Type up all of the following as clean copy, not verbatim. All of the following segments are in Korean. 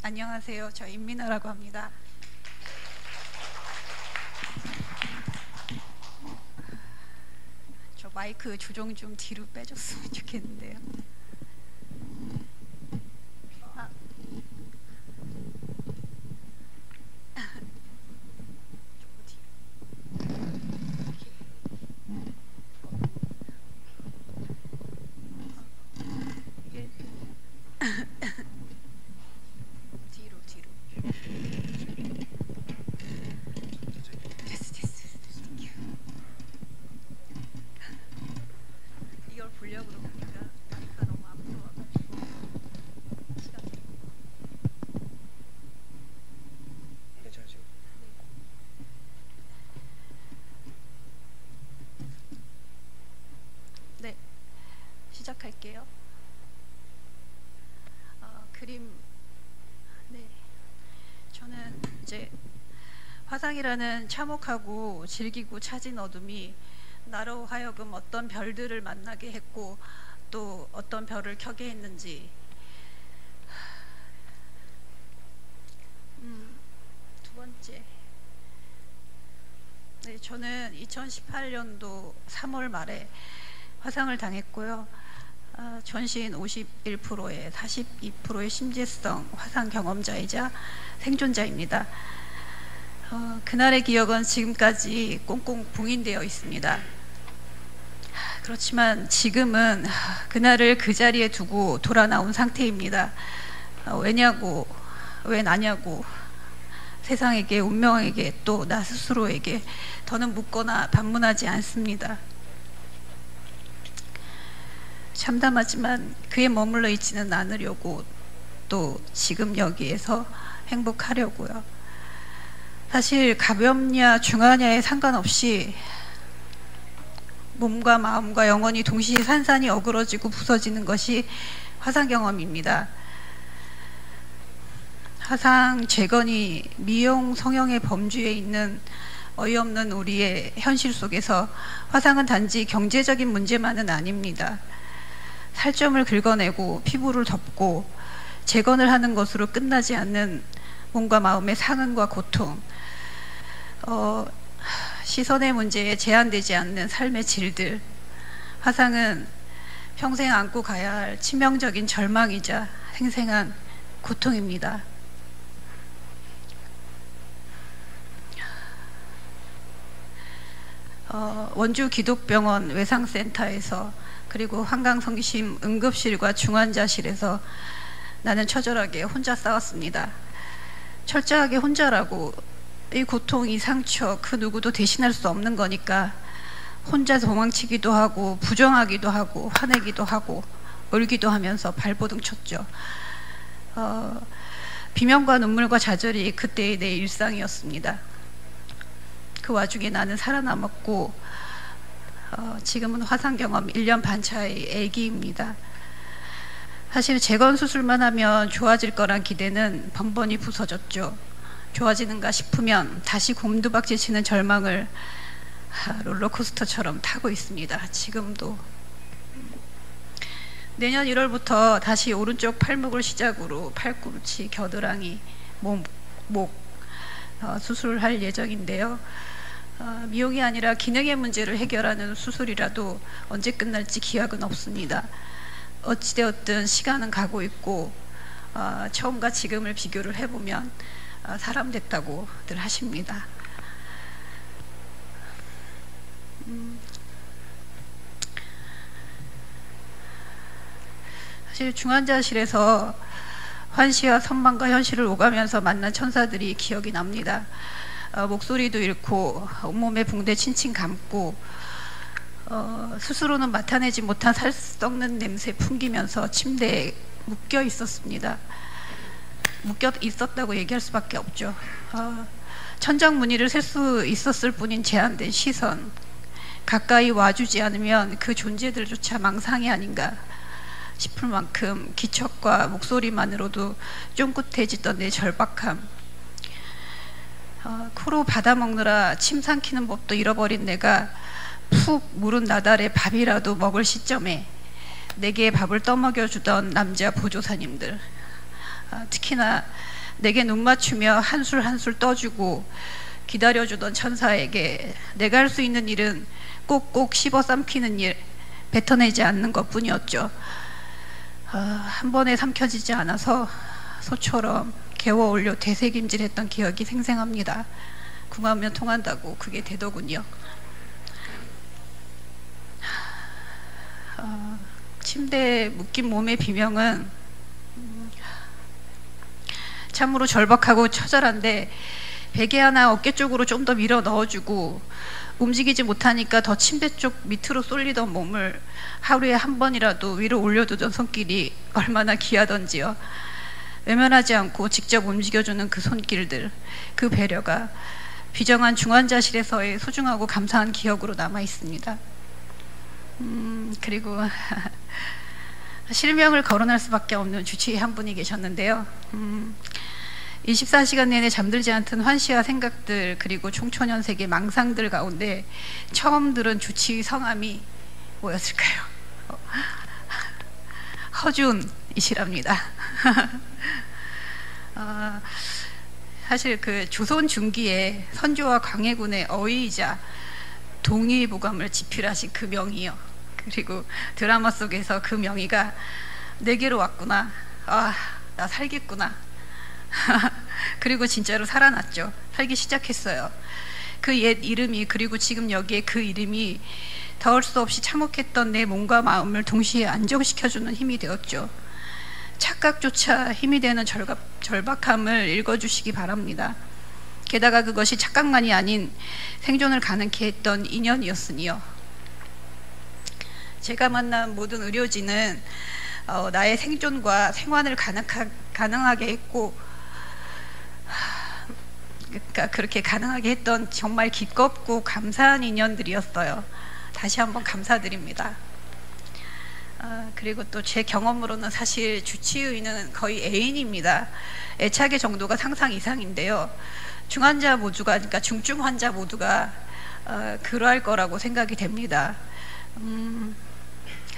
안녕하세요. 저 임민아라고 합니다. 저 마이크 조정 좀 뒤로 빼줬으면 좋겠는데요. 이걸 보려고 그러니까 다리가 너무 아프어가지고 시간이. 괜찮으시고. 네, 시작할게요. 그림. 네, 저는 이제 화상이라는 참혹하고 질기고 차진 어둠이 나로 하여금 어떤 별들을 만나게 했고 또 어떤 별을 켜게 했는지. 두 번째. 네, 저는 2018년도 3월 말에 화상을 당했고요. 전신 51%의 42%의 심재성 화상 경험자이자 생존자입니다. 그날의 기억은 지금까지 꽁꽁 봉인되어 있습니다. 그렇지만 지금은 그날을 그 자리에 두고 돌아 나온 상태입니다. 왜냐고, 왜 나냐고, 세상에게, 운명에게, 또 나 스스로에게 더는 묻거나 반문하지 않습니다. 참담하지만 그에 머물러 있지는 않으려고, 또 지금 여기에서 행복하려고요. 사실 가볍냐 중하냐에 상관없이 몸과 마음과 영혼이 동시에 산산이 어그러지고 부서지는 것이 화상 경험입니다. 화상 재건이 미용 성형의 범주에 있는 어이없는 우리의 현실 속에서 화상은 단지 경제적인 문제만은 아닙니다. 살점을 긁어내고 피부를 덮고 재건을 하는 것으로 끝나지 않는 몸과 마음의 상흔과 고통, 시선의 문제에 제한되지 않는 삶의 질들. 화상은 평생 안고 가야 할 치명적인 절망이자 생생한 고통입니다. 원주 기독병원 외상센터에서 그리고 한강성심 응급실과 중환자실에서 나는 처절하게 혼자 싸웠습니다. 철저하게 혼자라고. 이 고통, 이 상처 그 누구도 대신할 수 없는 거니까 혼자 도망치기도 하고 부정하기도 하고 화내기도 하고 울기도 하면서 발버둥 쳤죠. 비명과 눈물과 좌절이 그때의 내 일상이었습니다. 그 와중에 나는 살아남았고 지금은 화상 경험 1년 반 차의 아기입니다. 사실 재건 수술만 하면 좋아질 거란 기대는 번번이 부서졌죠. 좋아지는가 싶으면 다시 곰두박질 치는 절망을 롤러코스터처럼 타고 있습니다. 지금도. 내년 1월부터 다시 오른쪽 팔목을 시작으로 팔꿈치, 겨드랑이, 목 수술할 예정인데요. 미용이 아니라 기능의 문제를 해결하는 수술이라도 언제 끝날지 기약은 없습니다. 어찌되었든 시간은 가고 있고 처음과 지금을 비교를 해보면 사람 됐다고들 하십니다. 사실 중환자실에서 환시와 선망과 현실을 오가면서 만난 천사들이 기억이 납니다. 목소리도 잃고 온몸에 붕대 칭칭 감고 스스로는 맡아내지 못한 살 썩는 냄새 풍기면서 침대에 묶여 있었습니다. 묶여 있었다고 얘기할 수밖에 없죠. 천장 무늬를 셀 수 있었을 뿐인 제한된 시선, 가까이 와주지 않으면 그 존재들조차 망상이 아닌가 싶을 만큼 기척과 목소리만으로도 쫑긋해지던 내 절박함, 코로 받아먹느라 침 삼키는 법도 잃어버린 내가 푹 무른 나달에 밥이라도 먹을 시점에 내게 밥을 떠먹여주던 남자 보조사님들, 특히나 내게 눈 맞추며 한술 한술 떠주고 기다려주던 천사에게 내가 할 수 있는 일은 꼭꼭 씹어 삼키는 일, 뱉어내지 않는 것뿐이었죠. 한 번에 삼켜지지 않아서 소처럼 개워올려 되새김질했던 기억이 생생합니다. 궁하면 통한다고 그게 되더군요. 침대에 묶인 몸의 비명은 참으로 절박하고 처절한데 베개 하나 어깨 쪽으로 좀 더 밀어 넣어주고 움직이지 못하니까 더 침대 쪽 밑으로 쏠리던 몸을 하루에 한 번이라도 위로 올려두던 손길이 얼마나 귀하던지요. 외면하지 않고 직접 움직여주는 그 손길들, 그 배려가 비정한 중환자실에서의 소중하고 감사한 기억으로 남아 있습니다. 그리고 실명을 거론할 수밖에 없는 주치의 한 분이 계셨는데요. 24시간 내내 잠들지 않던 환시와 생각들, 그리고 청초년생의 망상들 가운데 처음 들은 주치의 성함이 뭐였을까요? 허준이시랍니다. 사실 그 조선 중기에 선조와 광해군의 어의이자 동의보감을 집필하신 그 명의요. 그리고 드라마 속에서 그 명의가 내게로 왔구나, 나 살겠구나. 그리고 진짜로 살아났죠. 살기 시작했어요. 그 옛 이름이, 그리고 지금 여기에 그 이름이 닿을 수 없이 참혹했던 내 몸과 마음을 동시에 안정시켜주는 힘이 되었죠. 착각조차 힘이 되는 절박함을 읽어주시기 바랍니다. 게다가 그것이 착각만이 아닌 생존을 가능케 했던 인연이었으니요. 제가 만난 모든 의료진은 나의 생존과 생환을 가능하게 했고, 그러니까 그렇게 가능하게 했던 정말 기껍고 감사한 인연들이었어요. 다시 한번 감사드립니다. 그리고 또 제 경험으로는 사실 주치의는 거의 애인입니다. 애착의 정도가 상상 이상인데요. 중환자 모두가, 그러니까 중증 환자 모두가 그러할 거라고 생각이 됩니다.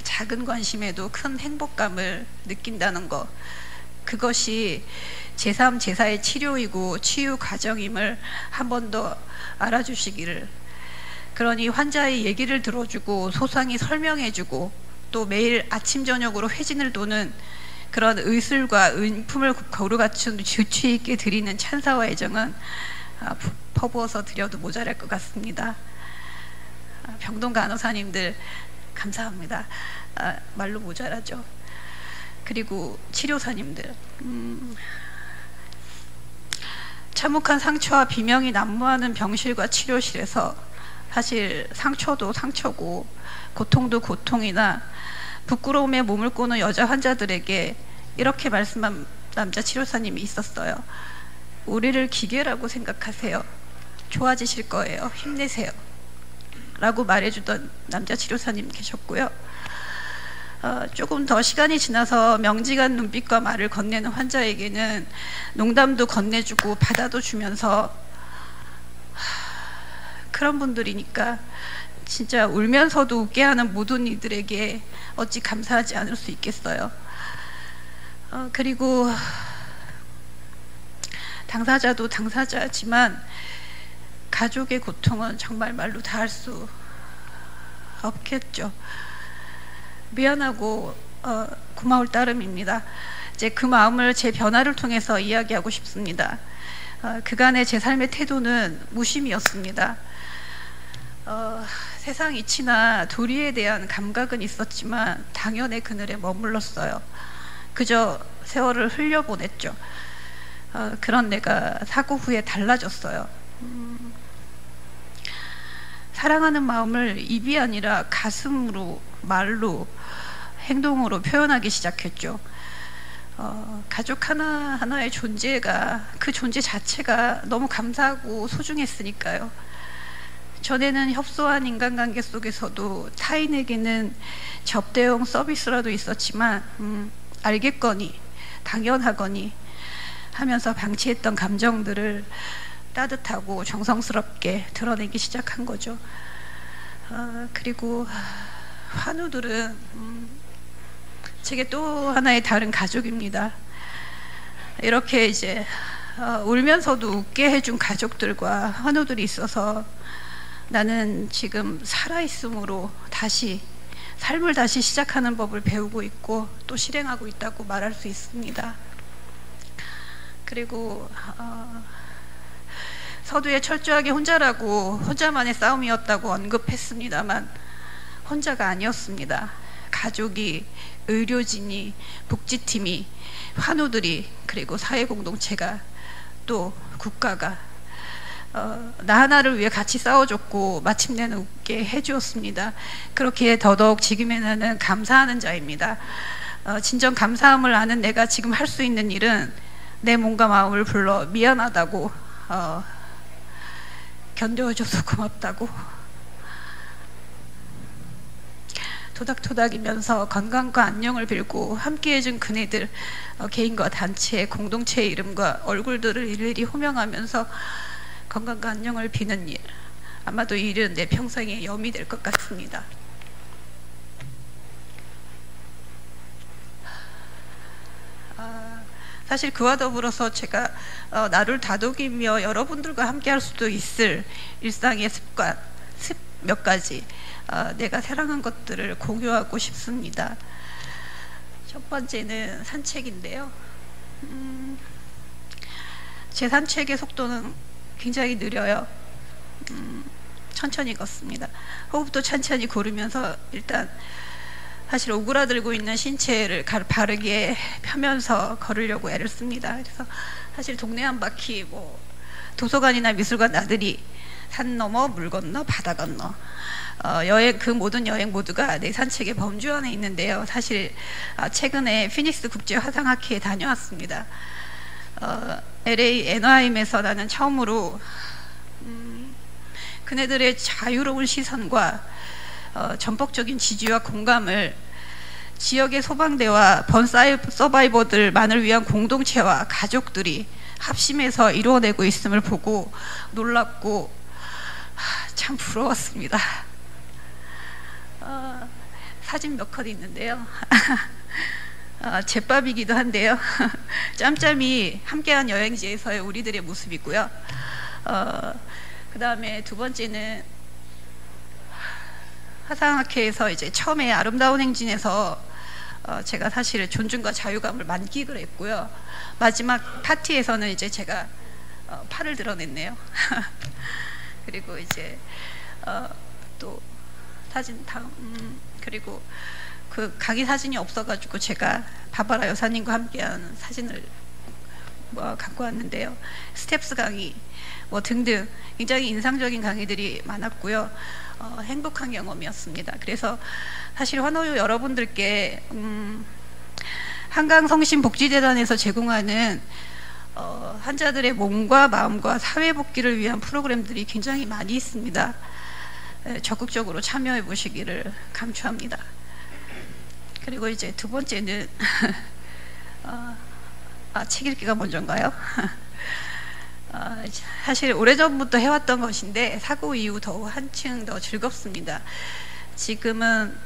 작은 관심에도 큰 행복감을 느낀다는 것, 그것이 제3, 제4의 치료이고 치유 과정임을 한 번 더 알아주시기를. 그러니 환자의 얘기를 들어주고 소상히 설명해주고 또 매일 아침 저녁으로 회진을 도는 그런 의술과 은품을 고루 갖춘 주치의께 드리는 찬사와 애정은 퍼부어서 드려도 모자랄 것 같습니다. 병동 간호사님들 감사합니다. 말로 모자라죠. 그리고 치료사님들, 참혹한 상처와 비명이 난무하는 병실과 치료실에서 사실 상처도 상처고 고통도 고통이나 부끄러움에 몸을 꼬는 여자 환자들에게 이렇게 말씀한 남자 치료사님이 있었어요. 우리를 기계라고 생각하세요. 좋아지실 거예요. 힘내세요. 라고 말해주던 남자 치료사님 계셨고요. 조금 더 시간이 지나서 명징한 눈빛과 말을 건네는 환자에게는 농담도 건네주고 받아도 주면서, 그런 분들이니까 진짜 울면서도 웃게 하는 모든 이들에게 어찌 감사하지 않을 수 있겠어요. 그리고 당사자도 당사자지만 가족의 고통은 정말 말로 다할 수 없겠죠. 미안하고 고마울 따름입니다. 이제 그 마음을 제 변화를 통해서 이야기하고 싶습니다. 그간의 제 삶의 태도는 무심이었습니다. 세상 이치나 도리에 대한 감각은 있었지만 당연의 그늘에 머물렀어요. 그저 세월을 흘려보냈죠. 그런 내가 사고 후에 달라졌어요. 사랑하는 마음을 입이 아니라 가슴으로, 말로, 행동으로 표현하기 시작했죠. 가족 하나하나의 존재가, 그 존재 자체가 너무 감사하고 소중했으니까요. 전에는 협소한 인간관계 속에서도 타인에게는 접대용 서비스라도 있었지만 알겠거니 당연하거니 하면서 방치했던 감정들을 따뜻하고 정성스럽게 드러내기 시작한 거죠. 그리고 환우들은 제게 또 하나의 다른 가족입니다. 이렇게 이제 울면서도 웃게 해준 가족들과 환우들이 있어서 나는 지금 살아있음으로 다시 삶을 다시 시작하는 법을 배우고 있고 또 실행하고 있다고 말할 수 있습니다. 그리고 서두에 철저하게 혼자만의 싸움이었다고 언급했습니다만 혼자가 아니었습니다. 가족이, 의료진이, 복지팀이, 환우들이, 그리고 사회공동체가, 또 국가가 나 하나를 위해 같이 싸워줬고 마침내는 웃게 해주었습니다. 그렇기에 더더욱 지금의 나는 감사하는 자입니다. 진정 감사함을 아는 내가 지금 할 수 있는 일은 내 몸과 마음을 불러 미안하다고, 견뎌줘서 고맙다고, 토닥토닥이면서 건강과 안녕을 빌고 함께해준 그네들, 개인과 단체, 공동체의 이름과 얼굴들을 일일이 호명하면서 건강과 안녕을 비는 일, 아마도 이 일은 내 평생의 염이 될 것 같습니다. 사실 그와 더불어서 제가 나를 다독이며 여러분들과 함께 할 수도 있을 일상의 습관 몇 가지, 내가 사랑한 것들을 공유하고 싶습니다. 첫 번째는 산책인데요. 제 산책의 속도는 굉장히 느려요. 천천히 걷습니다. 호흡도 천천히 고르면서 일단 사실 오그라들고 있는 신체를 바르게 펴면서 걸으려고 애를 씁니다. 그래서 사실 동네 한 바퀴 도서관이나 미술관 나들이, 산 넘어 물 건너 바다 건너, 그 모든 여행 모두가 내 산책의 범주 안에 있는데요. 사실 최근에 피닉스 국제 화상학회에 다녀왔습니다. LA 애나하임에서 나는 처음으로 그네들의 자유로운 시선과 전폭적인 지지와 공감을 지역의 소방대와 번 서바이버들만을 위한 공동체와 가족들이 합심해서 이루어내고 있음을 보고 놀랍고 참 부러웠습니다. 사진 몇 컷 있는데요. 제밥이기도 한데요. 짬짬이 함께한 여행지에서의 우리들의 모습이고요. 그 다음에 두 번째는 화상학회에서 이제 처음에 아름다운 행진에서 제가 사실 존중과 자유감을 만끽을 했고요. 마지막 파티에서는 이제 제가 팔을 드러냈네요. 그리고 이제 또 사진 그리고 그 강의 사진이 없어가지고 제가 바바라 여사님과 함께한 사진을 갖고 왔는데요. 스텝스 강의 등등 굉장히 인상적인 강의들이 많았고요. 행복한 경험이었습니다. 그래서 사실 환우 여러분들께 한강성심복지재단에서 제공하는 환자들의 몸과 마음과 사회 복귀를 위한 프로그램들이 굉장히 많이 있습니다. 적극적으로 참여해 보시기를 감추합니다. 그리고 이제 두 번째는 책 읽기가 먼저인가요? 사실 오래전부터 해왔던 것인데 사고 이후 더욱 한층 더 즐겁습니다. 지금은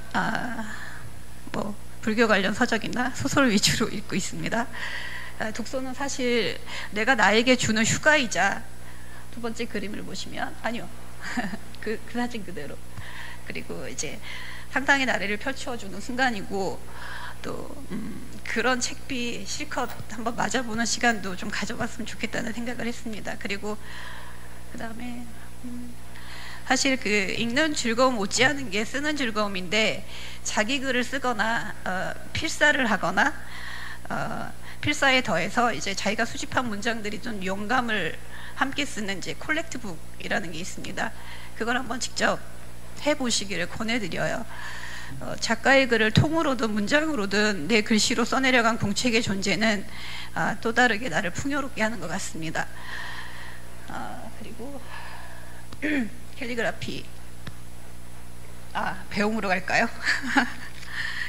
불교 관련 서적이나 소설 위주로 읽고 있습니다. 독서는 사실 내가 나에게 주는 휴가이자, 두 번째 그림을 보시면 아니요 그 사진 그대로, 그리고 이제 상상의 나래를 펼쳐주는 순간이고, 또 그런 책비 실컷 한번 맞아보는 시간도 좀 가져봤으면 좋겠다는 생각을 했습니다. 그리고 그 다음에 사실 그 읽는 즐거움 못지않은 게 쓰는 즐거움인데, 자기 글을 쓰거나 필사를 하거나 필사에 더해서 이제 자기가 수집한 문장들이 좀 영감을 함께 쓰는 이제 콜렉트북이라는 게 있습니다. 그걸 한번 직접 해보시기를 권해드려요. 작가의 글을 통으로든 문장으로든 내 글씨로 써내려간 공책의 존재는 또 다르게 나를 풍요롭게 하는 것 같습니다. 그리고 캘리그라피, 배움으로 갈까요?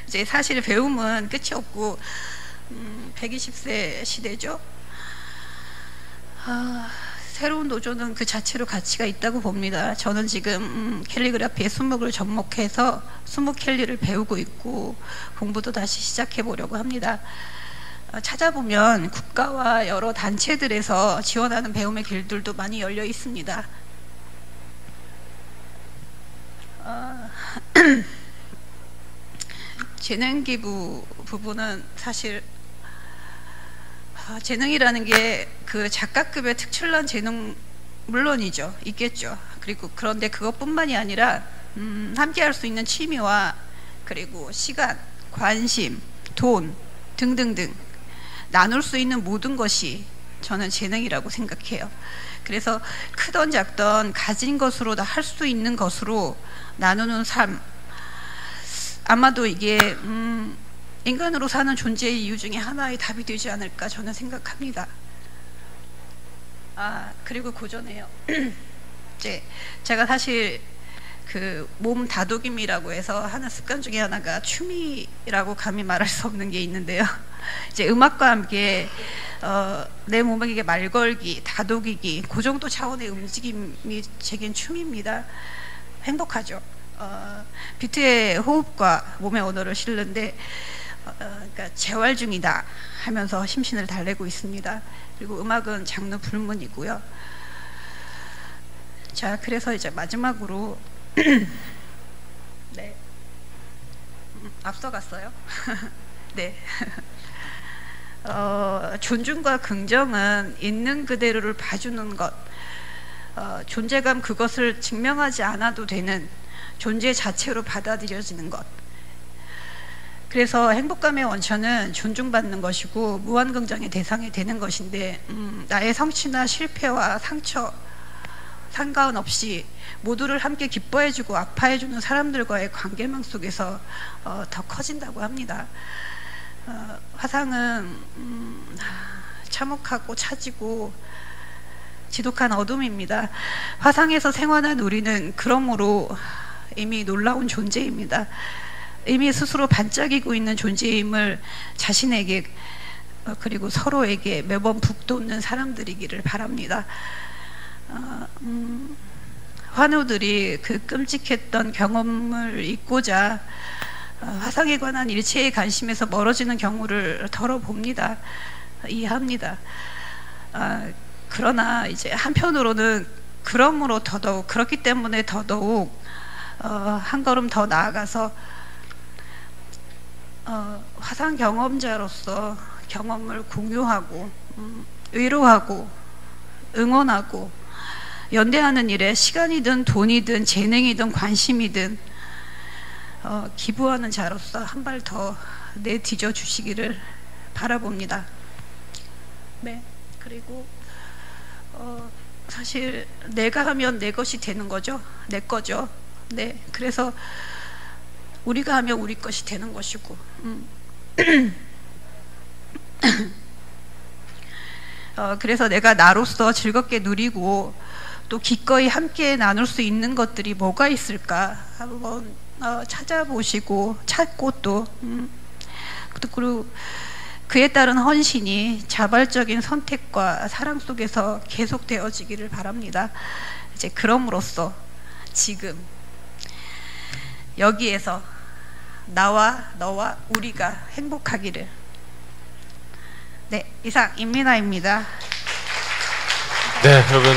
이제 사실 배움은 끝이 없고 120세 시대죠. 새로운 도전은 그 자체로 가치가 있다고 봅니다. 저는 지금 캘리그라피의 수목을 접목해서 수목 캘리를 배우고 있고 공부도 다시 시작해 보려고 합니다. 찾아보면 국가와 여러 단체들에서 지원하는 배움의 길들도 많이 열려 있습니다. 재능기부 부분은 사실 재능이라는 게 그 작가급의 특출난 재능 물론이죠, 있겠죠. 그리고 그런데 그것뿐만이 아니라 함께 할 수 있는 취미와 그리고 시간, 관심, 돈 등등등 나눌 수 있는 모든 것이 저는 재능이라고 생각해요. 그래서 크던 작던 가진 것으로 다 할 수 있는 것으로 나누는 삶, 아마도 이게 인간으로 사는 존재의 이유 중에 하나의 답이 되지 않을까 저는 생각합니다. 그리고 고전해요. 제가 사실 그 몸 다독임이라고 해서 하는 습관 중에 하나가 취미라고 감히 말할 수 없는 게 있는데요. 이제 음악과 함께 내 몸에게 말 걸기, 다독이기, 그 정도 차원의 움직임이 제겐 취미입니다. 행복하죠. 비트의 호흡과 몸의 언어를 실는데 그러니까 재활 중이다 하면서 심신을 달래고 있습니다. 그리고 음악은 장르 불문이고요. 자, 그래서 이제 마지막으로 네, 앞서갔어요. 네. 존중과 긍정은 있는 그대로를 봐주는 것, 존재감 그것을 증명하지 않아도 되는 존재 자체로 받아들여지는 것. 그래서 행복감의 원천은 존중받는 것이고 무한긍정의 대상이 되는 것인데 나의 성취나 실패와 상처 상관없이 모두를 함께 기뻐해주고 아파해주는 사람들과의 관계망 속에서 더 커진다고 합니다. 화상은 참혹하고 차지고 지독한 어둠입니다. 화상에서 생활한 우리는 그러므로 이미 놀라운 존재입니다. 이미 스스로 반짝이고 있는 존재임을 자신에게 그리고 서로에게 매번 북돋는 사람들이기를 바랍니다. 환우들이 그 끔찍했던 경험을 잊고자 화상에 관한 일체의 관심에서 멀어지는 경우를 덜어봅니다. 이해합니다. 그러나 이제 한편으로는 그러므로 더더욱 그렇기 때문에 더더욱 한 걸음 더 나아가서 화상 경험자로서 경험을 공유하고 위로하고 응원하고 연대하는 일에 시간이든 돈이든 재능이든 관심이든 기부하는 자로서 한 발 더 내디뎌 주시기를 바라봅니다. 네, 그리고 사실 내가 하면 내 것이 되는 거죠. 내 거죠. 네, 그래서 우리가 하면 우리 것이 되는 것이고 그래서 내가 나로서 즐겁게 누리고 또 기꺼이 함께 나눌 수 있는 것들이 뭐가 있을까 한번 찾아보시고 찾고 또 그리고 그에 따른 헌신이 자발적인 선택과 사랑 속에서 계속되어지기를 바랍니다. 이제 그럼으로써 지금 여기에서 나와 너와 우리가 행복하기를. 네, 이상 임민아입니다. 네, 여러분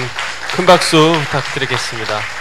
큰 박수 부탁드리겠습니다.